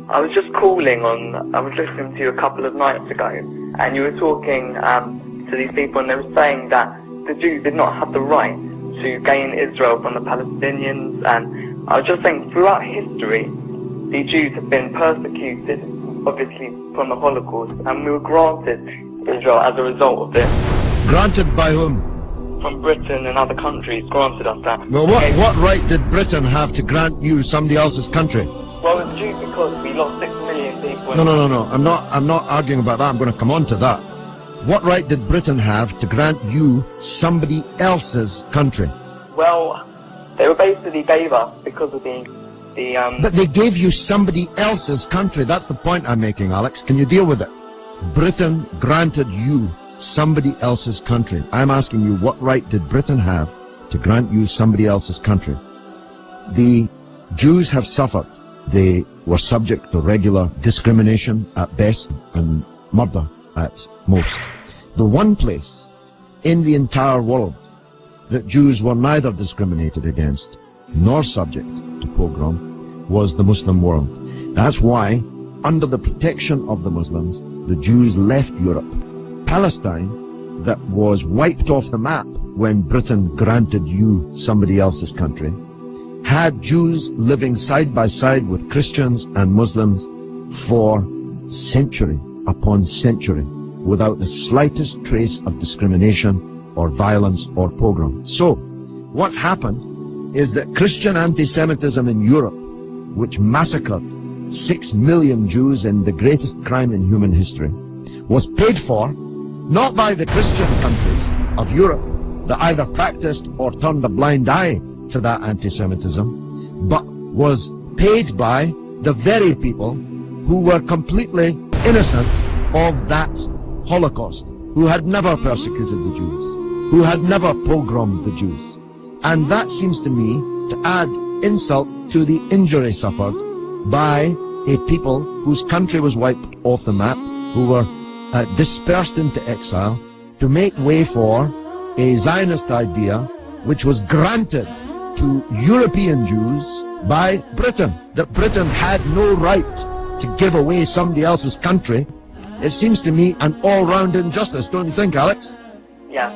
I was just calling I was listening to you a couple of nights ago, and you were talking to these people, and they were saying that the Jews did not have the right to gain Israel from the Palestinians, and I was just saying, throughout history, the Jews have been persecuted, obviously, from the Holocaust, and we were granted Israel as a result of this. Granted by whom? From Britain and other countries granted us that. Well, what right did Britain have to grant you somebody else's country? Well, it's due because we lost 6 million people. No. I'm not arguing about that. I'm going to come on to that. What right did Britain have to grant you somebody else's country? Well, they were basically gave us because of the But they gave you somebody else's country. That's the point I'm making, Alex. Can you deal with it? Britain granted you somebody else's country. I'm asking you, what right did Britain have to grant you somebody else's country? The Jews have suffered. They were subject to regular discrimination at best and murder at most. The one place in the entire world that Jews were neither discriminated against nor subject to pogrom was the Muslim world. That's why, under the protection of the Muslims, the Jews left Europe. Palestine, that was wiped off the map when Britain granted you somebody else's country, had Jews living side by side with Christians and Muslims for century upon century without the slightest trace of discrimination or violence or pogrom. So, what's happened is that Christian anti-Semitism in Europe, which massacred 6 million Jews in the greatest crime in human history, was paid for not by the Christian countries of Europe that either practiced or turned a blind eye to that anti-Semitism, but was paid by the very people who were completely innocent of that Holocaust, who had never persecuted the Jews, who had never pogromed the Jews. And that seems to me to add insult to the injury suffered by a people whose country was wiped off the map, who were dispersed into exile, to make way for a Zionist idea which was granted to European Jews by Britain, that Britain had no right to give away somebody else's country. It seems to me an all-round injustice, don't you think, Alex? Yeah.